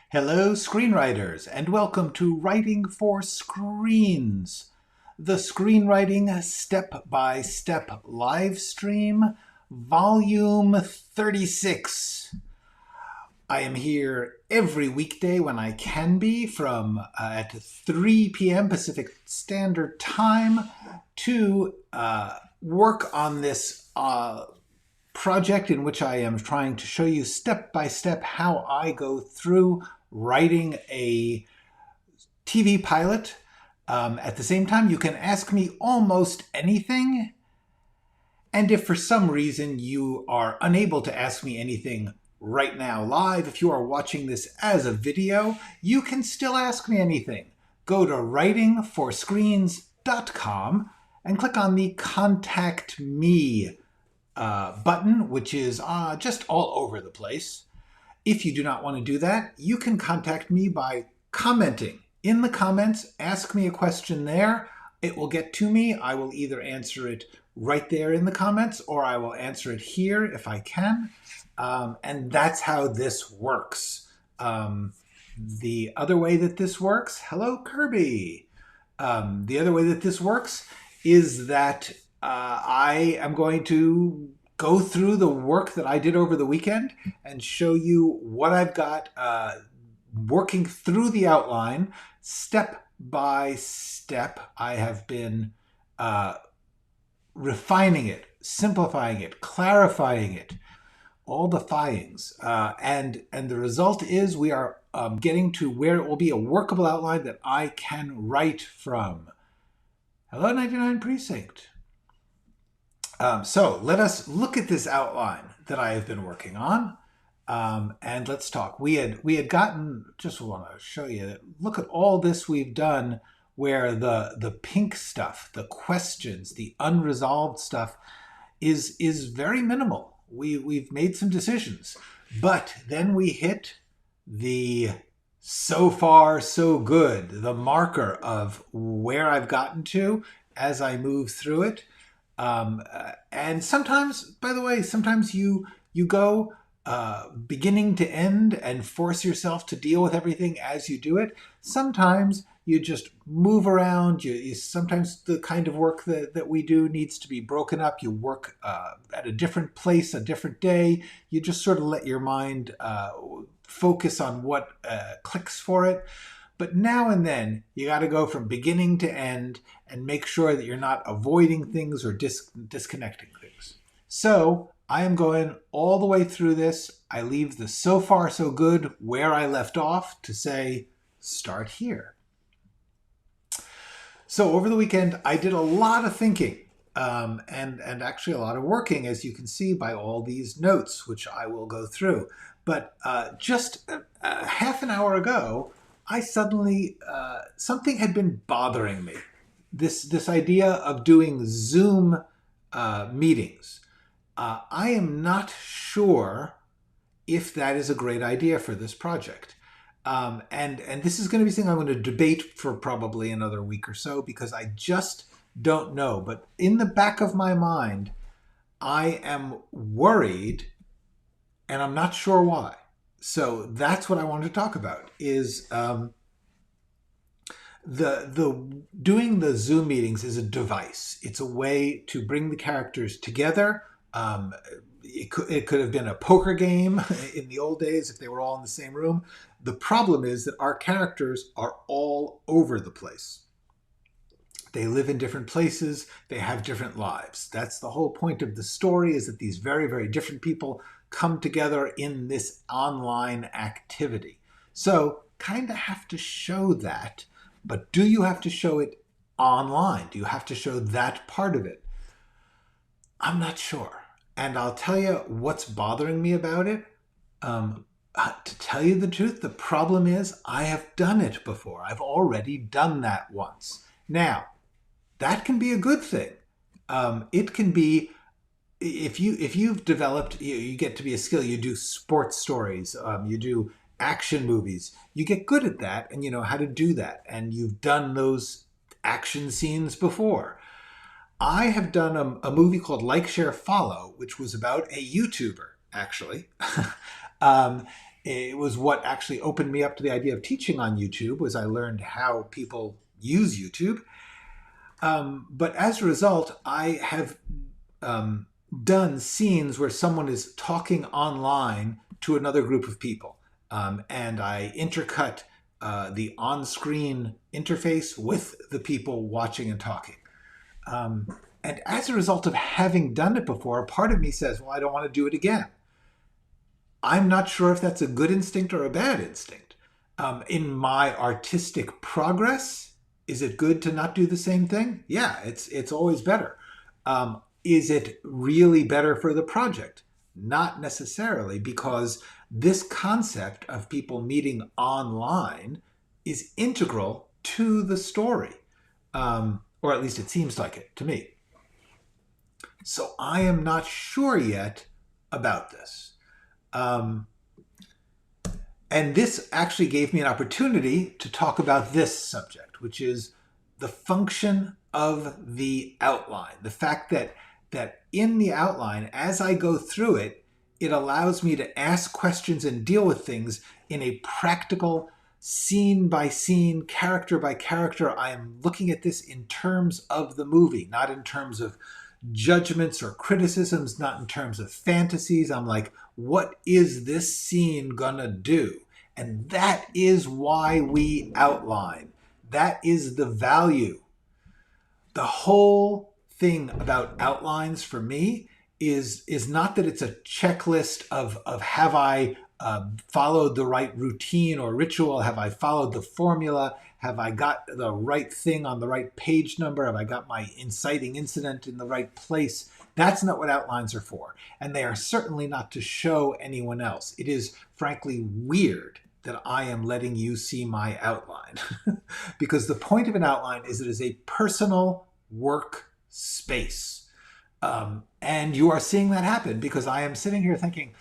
Hello, screenwriters, and welcome to Writing for Screens, the screenwriting step-by-step live stream, volume 36. I am here every weekday when I can be from at 3 p.m. Pacific Standard Time to work on this project in which I am trying to show you step by step how I go through writing a TV pilot. At the same time, you can ask me almost anything. And if for some reason you are unable to ask me anything right now live, if you are watching this as a video, you can still ask me anything. Go to writingforscreens.com and click on the Contact Me button, which is just all over the place. If you do not want to do that, you can contact me by commenting in the comments. Ask me a question there. It will get to me. I will either answer it right there in the comments or I will answer it here if I can. And that's how this works. The other way that this works, hello Kirby. The other way that this works is that I am going to go through the work that I did over the weekend and show you what I've got working through the outline step by step. I have been refining it, simplifying it, clarifying it, all the fyings. And the result is we are getting to where it will be a workable outline that I can write from. Hello, 99 Precinct. So let us look at this outline that I have been working on, and let's talk. We had gotten, just want to show you, look at all this we've done where the pink stuff, the questions, the unresolved stuff is very minimal. We've made some decisions, but then we hit the so far so good, the marker of where I've gotten to as I move through it. And sometimes, by the way, sometimes you go beginning to end and force yourself to deal with everything as you do it. Sometimes you just move around. Sometimes the kind of work that we do needs to be broken up. You work at a different place, a different day. You just sort of let your mind focus on what clicks for it. But now and then, you got to go from beginning to end and make sure that you're not avoiding things or disconnecting things. So I am going all the way through this. I leave the so far so good where I left off to say, start here. So over the weekend, I did a lot of thinking and actually a lot of working, as you can see by all these notes, which I will go through. But just half an hour ago, I suddenly, something had been bothering me. This idea of doing Zoom meetings. I am not sure if that is a great idea for this project. And this is going to be something I'm going to debate for probably another week or so because I just don't know. But in the back of my mind, I am worried and I'm not sure why. So that's what I wanted to talk about is doing the Zoom meetings is a device. It's a way to bring the characters together. It could have been a poker game in the old days if they were all in the same room. The problem is that our characters are all over the place. They live in different places. They have different lives. That's the whole point of the story, is that these very, very different people come together in this online activity. So kind of have to show that, but do you have to show it online? Do you have to show that part of it? I'm not sure. And I'll tell you what's bothering me about it. To tell you the truth, the problem is I have done it before. I've already done that once. Now, that can be a good thing. It can be, if you've developed, you get to be a skill. You do sports stories, you do action movies. You get good at that, and you know how to do that. And you've done those action scenes before. I have done a movie called Like, Share, Follow, which was about a YouTuber, actually. It was what actually opened me up to the idea of teaching on YouTube, was I learned how people use YouTube. But as a result, I have done scenes where someone is talking online to another group of people. And I intercut the on-screen interface with the people watching and talking. And as a result of having done it before, part of me says, well, I don't want to do it again. I'm not sure if that's a good instinct or a bad instinct. In my artistic progress, is it good to not do the same thing? Yeah, it's always better. Is it really better for the project? Not necessarily, because this concept of people meeting online is integral to the story, or at least it seems like it to me. So I am not sure yet about this. And this actually gave me an opportunity to talk about this subject, which is the function of the outline. The fact that in the outline, as I go through it, it allows me to ask questions and deal with things in a practical, scene by scene, character by character. I am looking at this in terms of the movie, not in terms of judgments or criticisms, not in terms of fantasies. I'm like, what is this scene gonna do? And that is why we outline. That is the value. The whole thing about outlines for me is not that it's a checklist of have I followed the right routine or ritual? Have I followed the formula? Have I got the right thing on the right page number? Have I got my inciting incident in the right place? That's not what outlines are for. And they are certainly not to show anyone else. It is frankly weird that I am letting you see my outline. Because the point of an outline is it is a personal work space. And you are seeing that happen because I am sitting here thinking,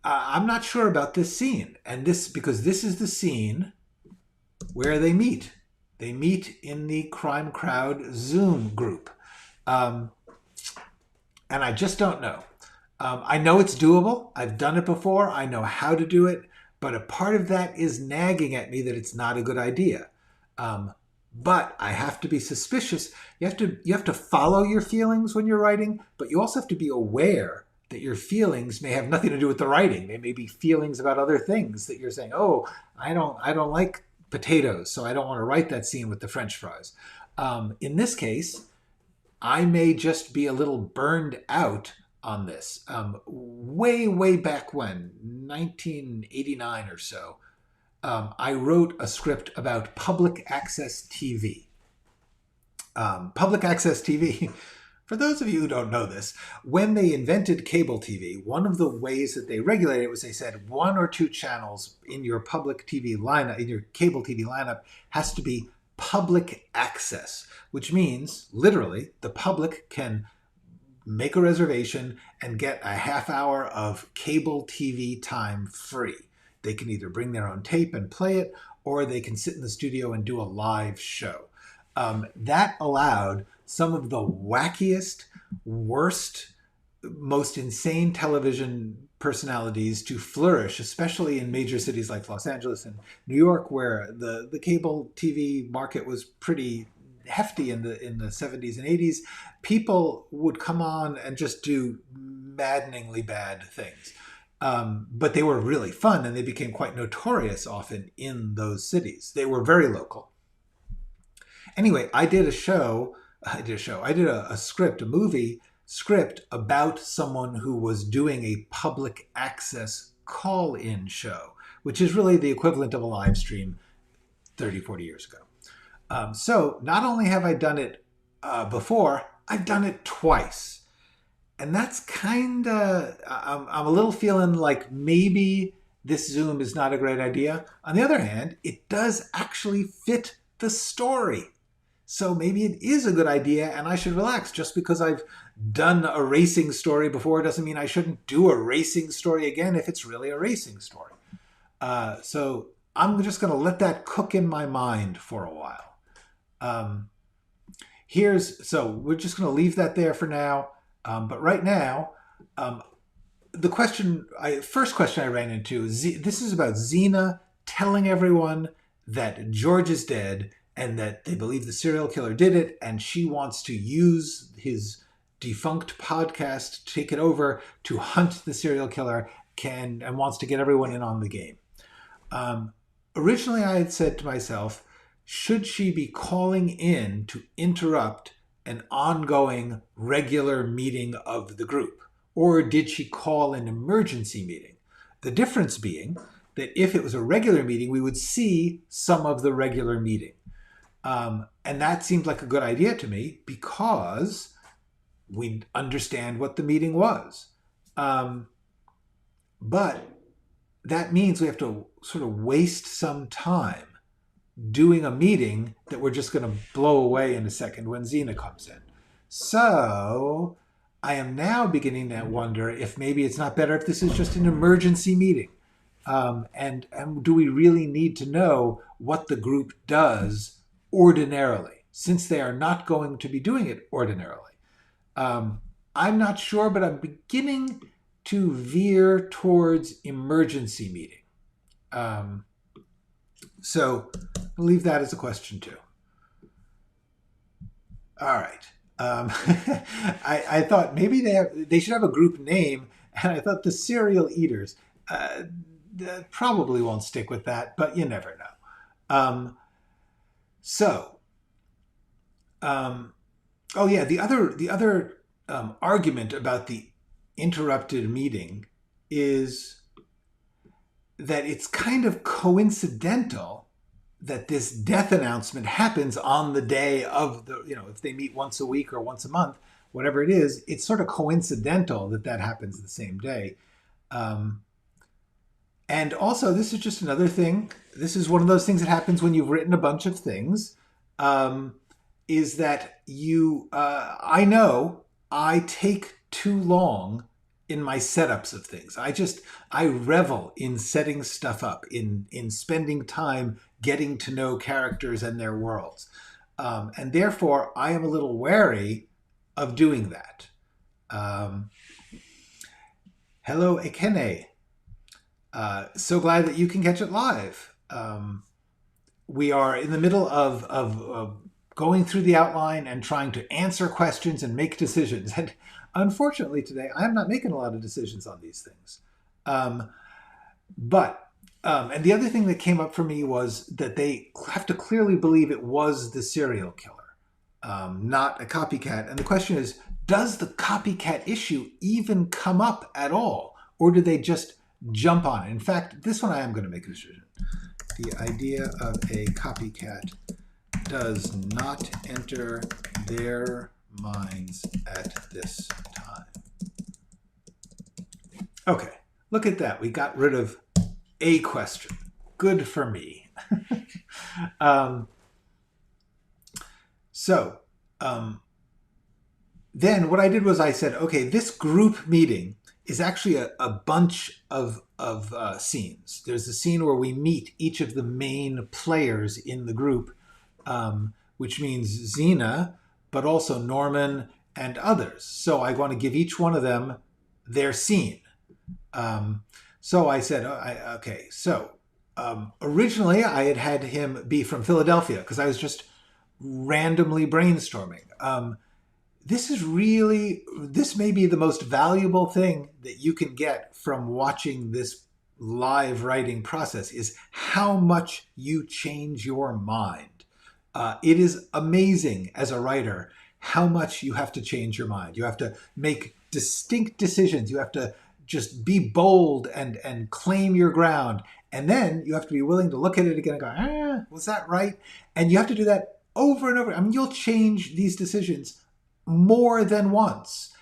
I'm not sure about this scene. And because this is the scene where they meet. They meet in the Crime Crowd Zoom group. And I just don't know. I know it's doable. I've done it before. I know how to do it. But a part of that is nagging at me that it's not a good idea. But I have to be suspicious. You have to follow your feelings when you're writing, but you also have to be aware that your feelings may have nothing to do with the writing. They may be feelings about other things that you're saying, oh, I don't like potatoes, so I don't want to write that scene with the French fries. In this case, I may just be a little burned out on this. Way back when, 1989 or so, I wrote a script about public access TV. Public access TV, for those of you who don't know this, when they invented cable TV, one of the ways that they regulated it was they said 1 or 2 channels in your public TV lineup, in your cable TV lineup, has to be public access, which means literally the public can make a reservation and get a half hour of cable TV time free. They can either bring their own tape and play it, or they can sit in the studio and do a live show. That allowed some of the wackiest, worst, most insane television personalities to flourish, especially in major cities like Los Angeles and New York, where the cable TV market was pretty hefty in the 70s and 80s. People would come on and just do maddeningly bad things. But they were really fun, and they became quite notorious often in those cities. They were very local. Anyway, I did a script, a movie script about someone who was doing a public access call-in show, which is really the equivalent of a live stream 30, 40 years ago. So not only have I done it before, I've done it twice. And that's kind of, I'm a little feeling like maybe this Zoom is not a great idea. On the other hand, it does actually fit the story. So maybe it is a good idea and I should relax. Just because I've done a racing story before doesn't mean I shouldn't do a racing story again if it's really a racing story. So I'm just going to let that cook in my mind for a while. So we're just going to leave that there for now. But right now, the first question I ran into, this is about Xena telling everyone that George is dead and that they believe the serial killer did it, and she wants to use his defunct podcast to take it over to hunt the serial killer, and wants to get everyone in on the game. Originally, I had said to myself, should she be calling in to interrupt an ongoing regular meeting of the group? Or did she call an emergency meeting? The difference being that if it was a regular meeting, we would see some of the regular meeting. And that seemed like a good idea to me because we understand what the meeting was. But that means we have to sort of waste some time doing a meeting that we're just going to blow away in a second when Xena comes in. So I am now beginning to wonder if maybe it's not better if this is just an emergency meeting. And do we really need to know what the group does ordinarily, since they are not going to be doing it ordinarily? I'm not sure, but I'm beginning to veer towards emergency meeting. So I'll leave that as a question too. All right. I thought maybe they should have a group name, and I thought the Serial Eaters. Probably won't stick with that, but you never know. Oh yeah, the other argument about the interrupted meeting is that it's kind of coincidental that this death announcement happens on the day of the, if they meet once a week or once a month, whatever it is, it's sort of coincidental that that happens the same day. And also, this is just another thing. This is one of those things that happens when you've written a bunch of things, is that I know I take too long in my setups of things. I revel in setting stuff up, in spending time getting to know characters and their worlds. And therefore, I am a little wary of doing that. Hello, Ekene. So glad that you can catch it live. We are in the middle of going through the outline and trying to answer questions and make decisions. And unfortunately today, I'm not making a lot of decisions on these things. And the other thing that came up for me was that they have to clearly believe it was the serial killer, not a copycat. And the question is, does the copycat issue even come up at all? Or do they just jump on it? In fact, this one I am going to make a decision. The idea of a copycat does not enter their minds at this time. Okay, look at that. We got rid of a question. Good for me. Then what I did was I said, okay, this group meeting is actually a bunch of scenes. There's a scene where we meet each of the main players in the group, which means Xena, but also Norman and others. So I want to give each one of them their scene. So I said, originally I had him be from Philadelphia because I was just randomly brainstorming. This may be the most valuable thing that you can get from watching this live writing process, is how much you change your mind. It is amazing as a writer how much you have to change your mind. You have to make distinct decisions. You have to just be bold and claim your ground. And then you have to be willing to look at it again and go, was that right? And you have to do that over and over. I mean, you'll change these decisions more than once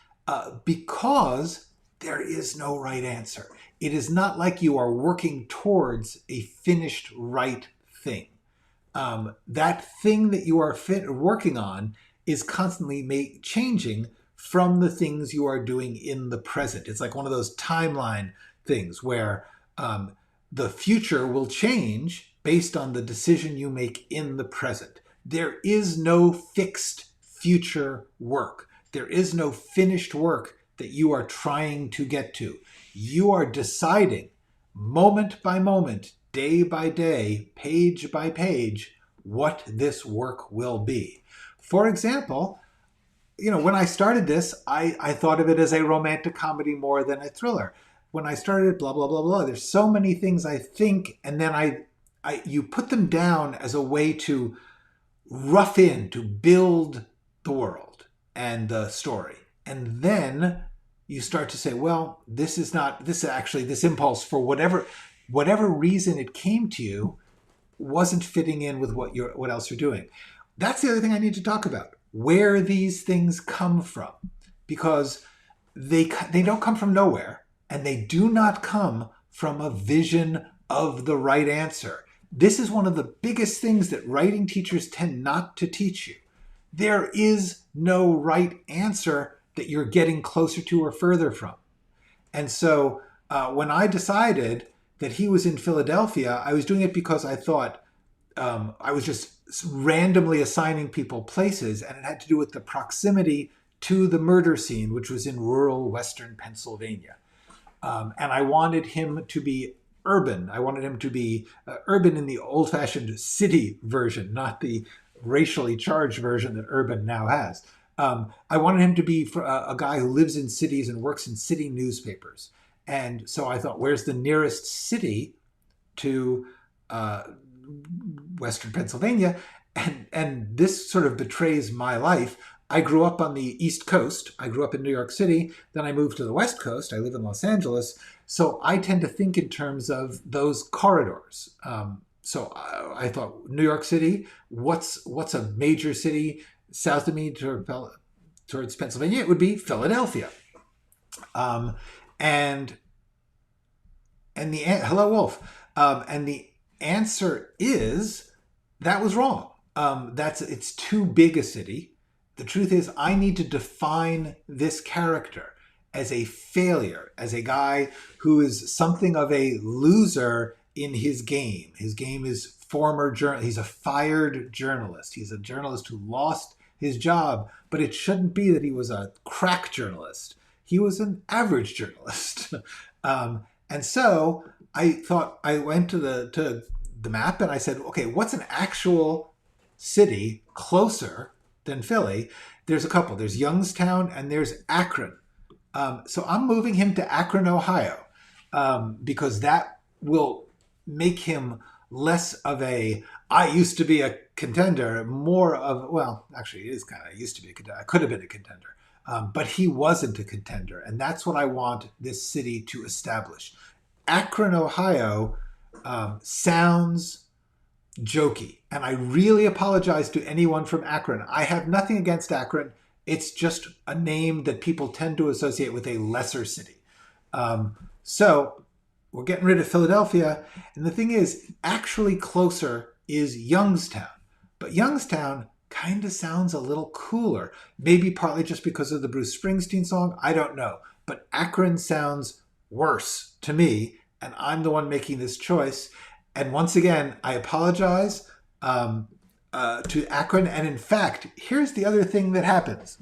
because there is no right answer. It is not like you are working towards a finished right thing. That thing that you are working on is constantly changing from the things you are doing in the present. It's like one of those timeline things where the future will change based on the decision you make in the present. There is no fixed future work. There is no finished work that you are trying to get to. You are deciding moment by moment, day by day, page by page, what this work will be. For example, when I started this, I thought of it as a romantic comedy more than a thriller. When I started, blah, blah, blah, blah, there's so many things I think, and then you put them down as a way to rough in, to build the world and the story. And then you start to say, well, this impulse, for whatever reason it came to you, wasn't fitting in with what else you're doing. That's the other thing I need to talk about, where these things come from, because they don't come from nowhere, and they do not come from a vision of the right answer. This is one of the biggest things that writing teachers tend not to teach you. There is no right answer that you're getting closer to or further from. And so when I decided that he was in Philadelphia, I was doing it because I thought I was just randomly assigning people places, and it had to do with the proximity to the murder scene, which was in rural Western Pennsylvania. And I wanted him to be urban. I wanted him to be urban in the old-fashioned city version, not the racially charged version that urban now has. I wanted him to be a guy who lives in cities and works in city newspapers. And so I thought, where's the nearest city to Western Pennsylvania? And this sort of betrays my life. I grew up on the East Coast. I grew up in New York City. Then I moved to the West Coast. I live in Los Angeles. So I tend to think in terms of those corridors. So I thought, New York City, what's a major city south of me towards Pennsylvania? It would be Philadelphia. And hello, Wolf. And the answer is that was wrong. It's too big a city. The truth is, I need to define this character as a failure, as a guy who is something of a loser in his game. His game is he's a fired journalist. He's a journalist who lost his job, but it shouldn't be that he was a crack journalist. He was an average journalist. And so I thought, I went to the map and I said, okay, what's an actual city closer than Philly? There's a couple. There's Youngstown and there's Akron. So I'm moving him to Akron, Ohio, because that will make him less of I used to be a contender, more of, well, actually it is kind of, I used to be a contender. I could have been a contender, but he wasn't a contender. And that's what I want this city to establish. Akron, Ohio sounds jokey. And I really apologize to anyone from Akron. I have nothing against Akron. It's just a name that people tend to associate with a lesser city. So we're getting rid of Philadelphia. And the thing is, actually closer is Youngstown. But Youngstown kind of sounds a little cooler. Maybe partly just because of the Bruce Springsteen song. I don't know. But Akron sounds worse to me. And I'm the one making this choice. And once again, I apologize to Akron. And in fact, here's the other thing that happens.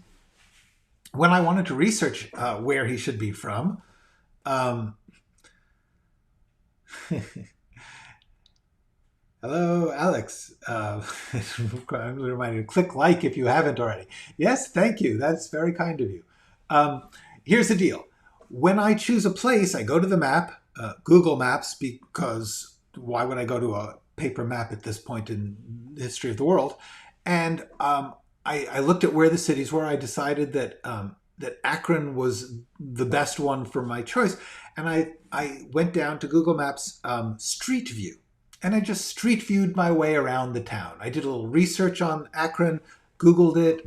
When I wanted to research where he should be from, hello, Alex. I'm reminded to click like if you haven't already. Yes, thank you. That's very kind of you. Here's the deal. When I choose a place, I go to the map, Google Maps, because why would I go to a paper map at this point in the history of the world? And I looked at where the cities were. I decided that that Akron was the best one for my choice. And I went down to Google Maps Street View. And I just street viewed my way around the town. I did a little research on Akron, Googled it,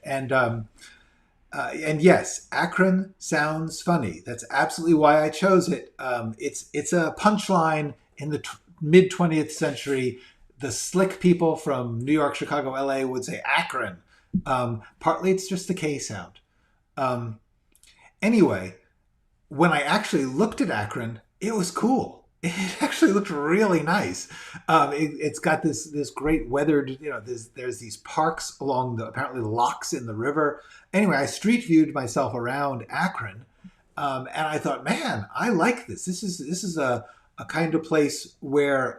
and yes, Akron sounds funny. That's absolutely why I chose it. It's a punchline in the mid 20th century. The slick people from New York, Chicago, LA would say Akron. Partly it's just the K sound. Anyway, when I actually looked at Akron, it was cool. It actually looked really nice. It's got this great weathered, there's these parks along the apparently locks in the river. Anyway, I street viewed myself around Akron, and I thought, man, I like this. This is a kind of place where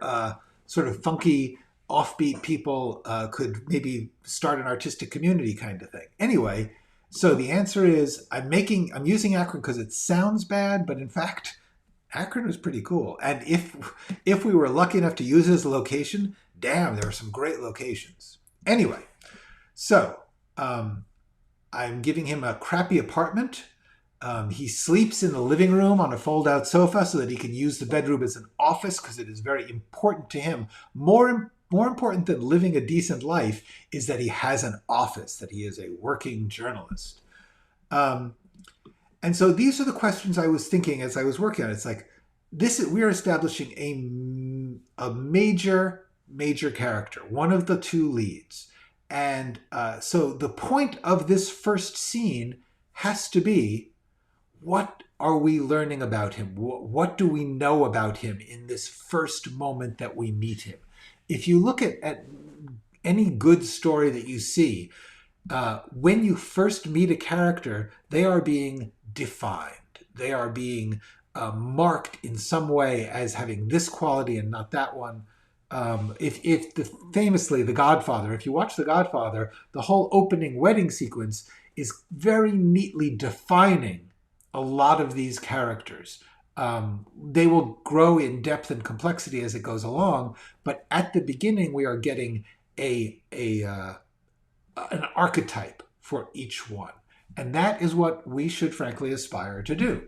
sort of funky, offbeat people could maybe start an artistic community kind of thing. Anyway, so the answer is I'm using Akron because it sounds bad, but in fact Akron was pretty cool. And if we were lucky enough to use it as a location, damn, there are some great locations. Anyway, so I'm giving him a crappy apartment. He sleeps in the living room on a fold-out sofa so that he can use the bedroom as an office because it is very important to him. More important than living a decent life is that he has an office, that he is a working journalist. And so these are the questions I was thinking as I was working on it. It's like we're establishing a major character, one of the two leads. And so the point of this first scene has to be, what are we learning about him? What do we know about him in this first moment that we meet him? If you look at any good story that you see, when you first meet a character, they are being defined. They are being marked in some way as having this quality and not that one. Famously, The Godfather, if you watch The Godfather, the whole opening wedding sequence is very neatly defining a lot of these characters. They will grow in depth and complexity as it goes along, but at the beginning we are getting an archetype for each one. And that is what we should frankly aspire to do.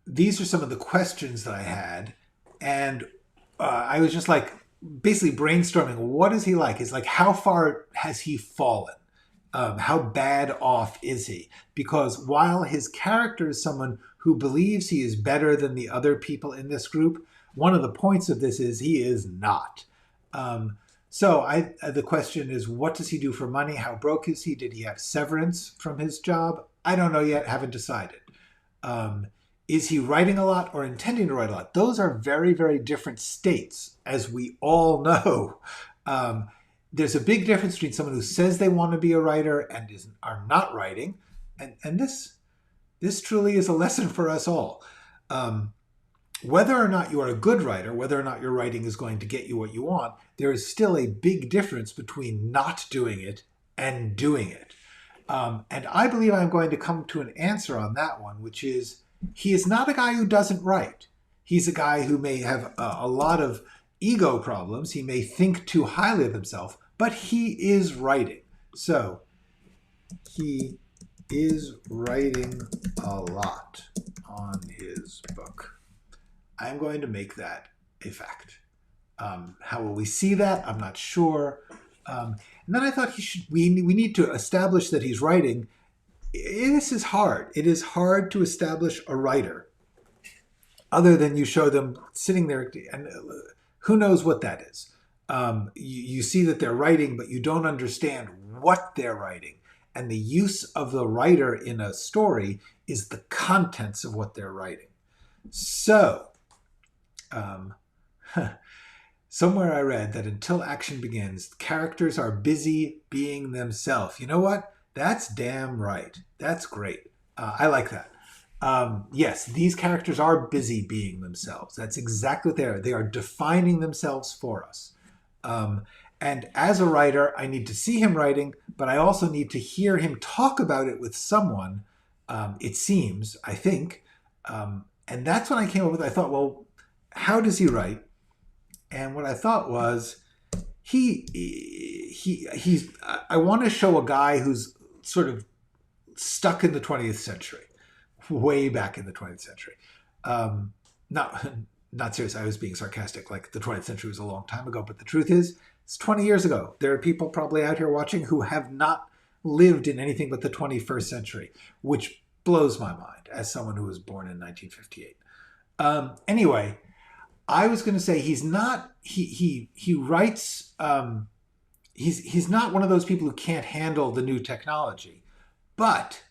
These are some of the questions that I had. And I was just like basically brainstorming, what is he like? It's like, how far has he fallen? How bad off is he? Because while his character is someone who believes he is better than the other people in this group, one of the points of this is he is not. The question is, what does he do for money? How broke is he? Did he have severance from his job? I don't know yet, haven't decided. Is he writing a lot or intending to write a lot? Those are very, very different states, as we all know. There's a big difference between someone who says they want to be a writer and are not writing. And this truly is a lesson for us all. Whether or not you are a good writer, whether or not your writing is going to get you what you want, there is still a big difference between not doing it and doing it. And I believe I'm going to come to an answer on that one, which is he is not a guy who doesn't write. He's a guy who may have a lot of ego problems. He may think too highly of himself, but he is writing. So he is writing a lot on his book. I'm going to make that a fact. How will we see that? I'm not sure. And then I thought we need to establish that he's writing. This is hard. It is hard to establish a writer other than you show them sitting there, and who knows what that is. You see that they're writing, but you don't understand what they're writing. And the use of the writer in a story is the contents of what they're writing. So, somewhere I read that until action begins, characters are busy being themselves. You know what? That's damn right. That's great. I like that. Yes, these characters are busy being themselves. That's exactly what they are. They are defining themselves for us. And as a writer, I need to see him writing, but I also need to hear him talk about it with someone, it seems, I think. And that's when I came up with, I thought, well, how does he write? And what I thought was, I want to show a guy who's sort of stuck in the 20th century, way back in the 20th century. Not serious. I was being sarcastic. Like the 20th century was a long time ago, but the truth is, it's 20 years ago. There are people probably out here watching who have not lived in anything but the 21st century, which blows my mind as someone who was born in 1958. Anyway, I was going to say he writes. He's not one of those people who can't handle the new technology, but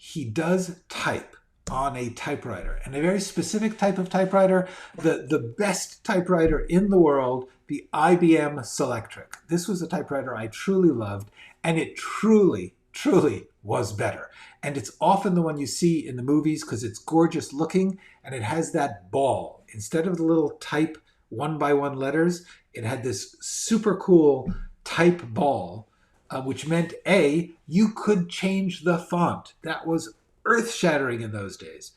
he does type on a typewriter, and a very specific type of typewriter, the best typewriter in the world, the IBM Selectric. This was a typewriter I truly loved, and it truly, truly was better. And it's often the one you see in the movies because it's gorgeous looking, and it has that ball. Instead of the little type 1-by-1 letters, it had this super cool type ball, which meant you could change the font. That was earth-shattering in those days.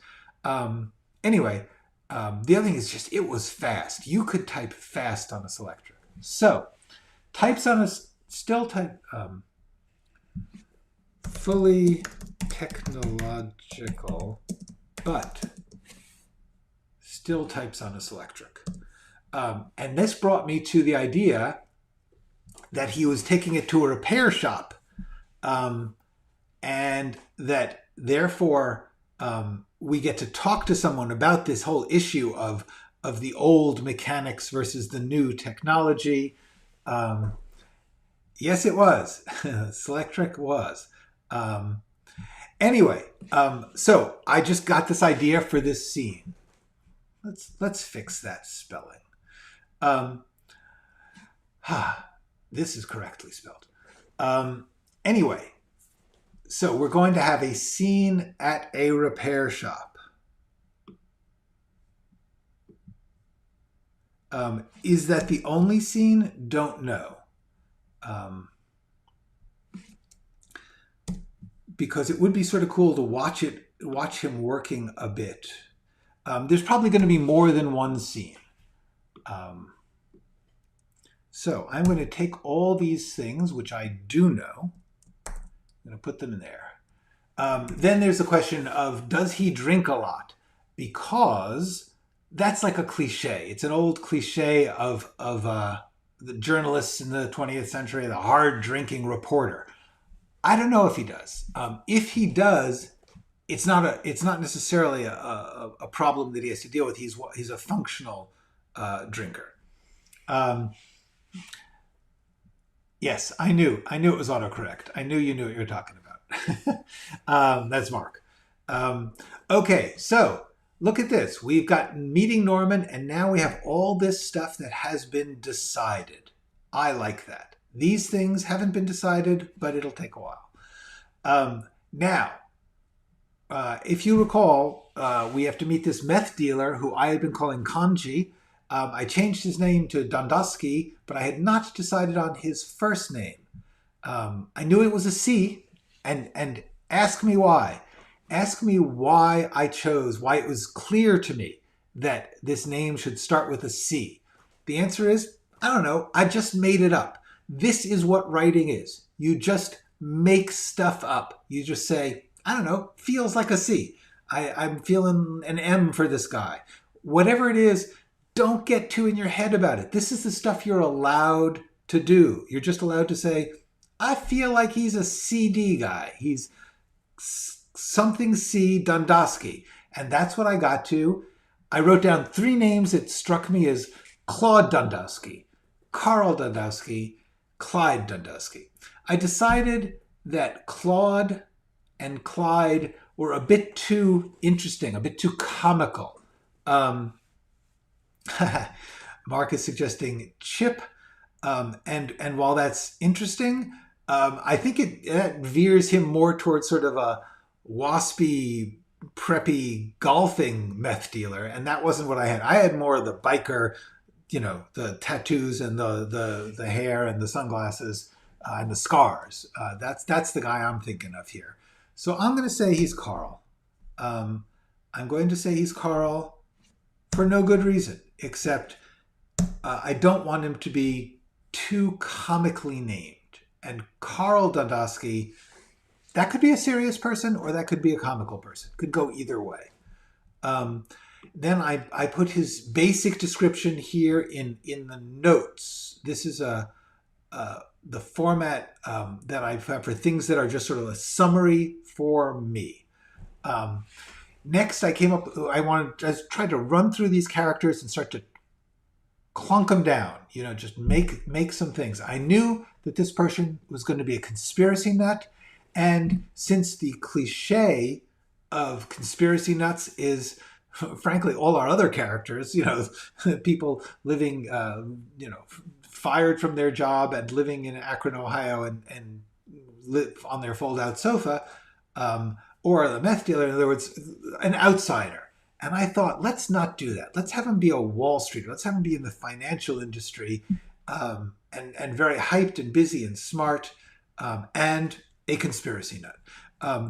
Anyway, the other thing is just it was fast. You could type fast on a Selectric. So, types on a still type fully technological, but still types on a Selectric. And this brought me to the idea that he was taking it to a repair shop, and that therefore we get to talk to someone about this whole issue of the old mechanics versus the new technology. Yes, it was. Selectric was. Anyway, so I just got this idea for this scene. Let's fix that spelling. This is correctly spelled. Anyway, so we're going to have a scene at a repair shop. Is that the only scene? Don't know. Because it would be sort of cool to watch him working a bit. There's probably going to be more than one scene. So I'm going to take all these things, which I do know. I'm going to put them in there. Then there's the question of, does he drink a lot? Because that's like a cliche. It's an old cliche of the journalists in the 20th century, the hard drinking reporter. I don't know if he does. If he does, it's not necessarily a problem that he has to deal with. He's a functional drinker. Yes, I knew it was autocorrect. I knew you knew what you were talking about. That's Mark. Okay, so look at this. We've got meeting Norman, and now we have all this stuff that has been decided. I like that. These things haven't been decided, but it'll take a while. Now, if you recall, we have to meet this meth dealer who I had been calling Kanji. I changed his name to Dandowski, but I had not decided on his first name. I knew it was a C, and ask me why. Ask me why why it was clear to me that this name should start with a C. The answer is, I don't know, I just made it up. This is what writing is. You just make stuff up. You just say, I don't know, feels like a C. I'm feeling an M for this guy. Whatever it is, don't get too in your head about it. This is the stuff you're allowed to do. You're just allowed to say, I feel like he's a CD guy. He's something C, Dandowski. And that's what I got to. I wrote down 3 names that struck me as Claude Dandowski, Carl Dandowski, Clyde Dandowski. I decided that Claude and Clyde were a bit too interesting, a bit too comical. Mark is suggesting Chip, and while that's interesting, I think it veers him more towards sort of a waspy, preppy golfing meth dealer, and that wasn't what I had. I had more of the biker, the tattoos and the hair and the sunglasses and the scars. That's the guy I'm thinking of here. So I'm going to say he's Carl. I'm going to say he's Carl for no good reason, except I don't want him to be too comically named. And Carl Dandowski, that could be a serious person or that could be a comical person. Could go either way. Then I put his basic description here in the notes. This is the format that I've had for things that are just sort of a summary for me. Next, I tried to run through these characters and start to clunk them down, just make some things. I knew that this person was going to be a conspiracy nut, And since the cliche of conspiracy nuts is, frankly, all our other characters, people living, fired from their job and living in Akron, Ohio, and live on their fold-out sofa, or a meth dealer, in other words, an outsider. And I thought, let's not do that. Let's have him be a Wall Streeter. Let's have him be in the financial industry, and very hyped and busy and smart, and a conspiracy nut.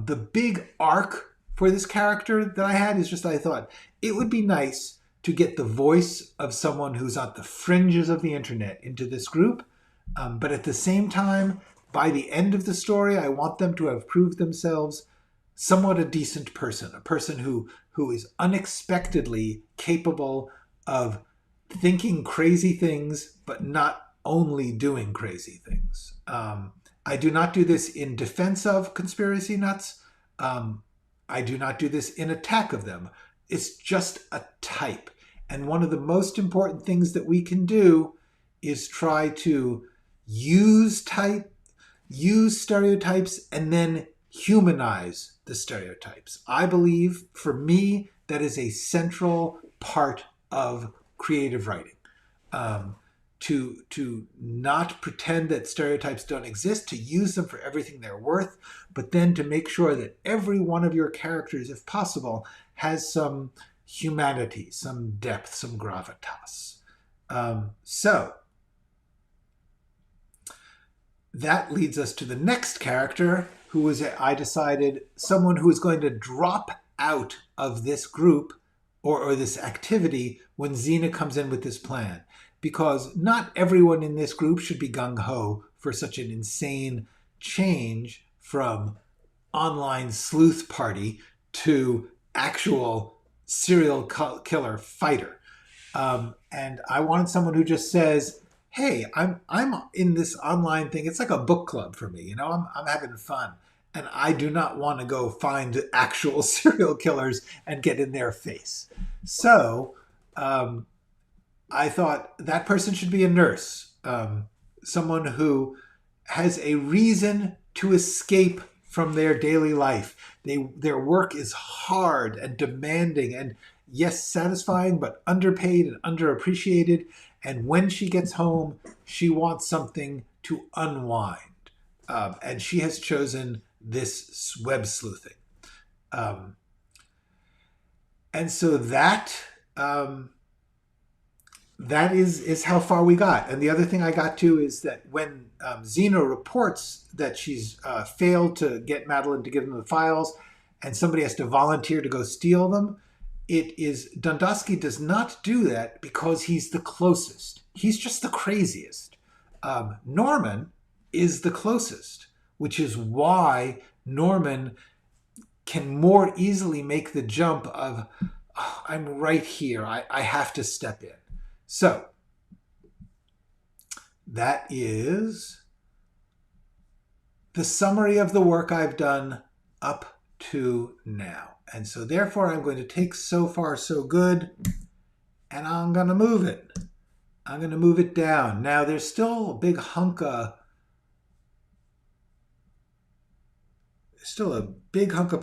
The big arc for this character that I had is just, I thought it would be nice to get the voice of someone who's at the fringes of the internet into this group. But at the same time, by the end of the story, I want them to have proved themselves somewhat a decent person, a person who is unexpectedly capable of thinking crazy things, but not only doing crazy things. I do not do this in defense of conspiracy nuts. I do not do this in attack of them. It's just a type. And one of the most important things that we can do is try to use stereotypes and then humanize the stereotypes. I believe, for me, that is a central part of creative writing. To not pretend that stereotypes don't exist, to use them for everything they're worth, but then to make sure that every one of your characters, if possible, has some humanity, some depth, some gravitas. So that leads us to the next character, who is, I decided, someone who is going to drop out of this group or this activity when Xena comes in with this plan. Because not everyone in this group should be gung-ho for such an insane change from online sleuth party to actual serial killer fighter. And I wanted someone who just says, hey, I'm in this online thing. It's like a book club for me. I'm having fun. And I do not want to go find actual serial killers and get in their face. So I thought that person should be a nurse, someone who has a reason to escape from their daily life. Their work is hard and demanding and, yes, satisfying, but underpaid and underappreciated. And when she gets home, she wants something to unwind. And she has chosen this web sleuthing. And so that is how far we got. And the other thing I got to is that when Xena reports that she's failed to get Madeline to give them the files and somebody has to volunteer to go steal them, Dundosky does not do that because he's the closest. He's just the craziest. Norman is the closest, which is why Norman can more easily make the jump of, oh, I'm right here. I have to step in. So that is the summary of the work I've done up to now. And so therefore I'm going to take so far so good and I'm going to move it. I'm going to move it down. Now there's still a big hunk of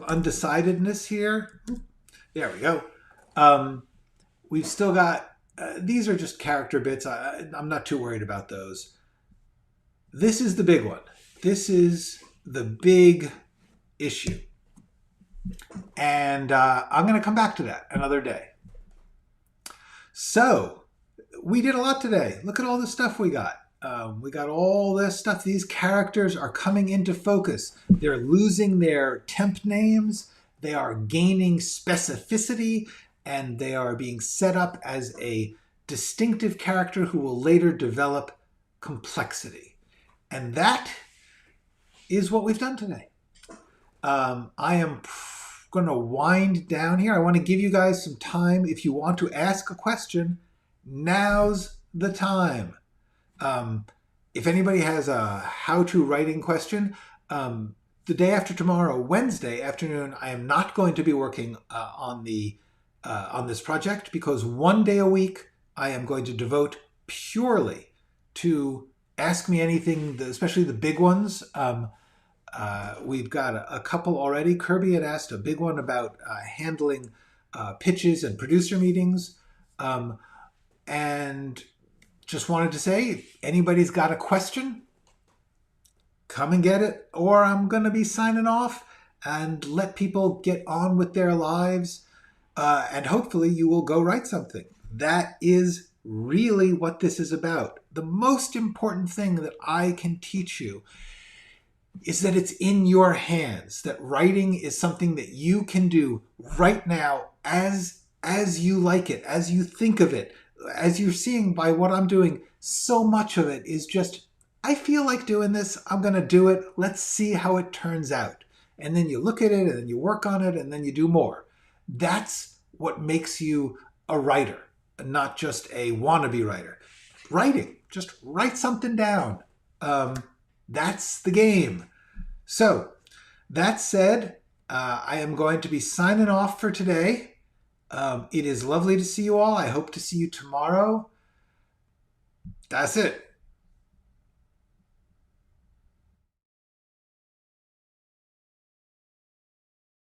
undecidedness here. There we go. We've still got these are just character bits. I'm not too worried about those. This is the big one. This is the big issue. And I'm going to come back to that another day. So we did a lot today. Look at all the stuff we got. We got all this stuff. These characters are coming into focus. They're losing their temp names. They are gaining specificity. And they are being set up as a distinctive character who will later develop complexity. And that is what we've done today. I am going to wind down here. I want to give you guys some time. If you want to ask a question, now's the time. If anybody has a how-to writing question, the day after tomorrow, Wednesday afternoon, I am not going to be working on this project because one day a week I am going to devote purely to Ask Me Anything, especially the big ones. We've got a couple already. Kirby had asked a big one about handling pitches and producer meetings. And just wanted to say, if anybody's got a question, come and get it, or I'm going to be signing off and let people get on with their lives. And hopefully you will go write something. That is really what this is about. The most important thing that I can teach you is that it's in your hands, that writing is something that you can do right now as you like it, as you think of it. As you're seeing by what I'm doing, so much of it is just, I feel like doing this, I'm going to do it, let's see how it turns out. And then you look at it, and then you work on it, and then you do more. That's what makes you a writer, not just a wannabe writer. Writing, just write something down. That's the game. So, that said, I am going to be signing off for today. It is lovely to see you all. I hope to see you tomorrow. That's it.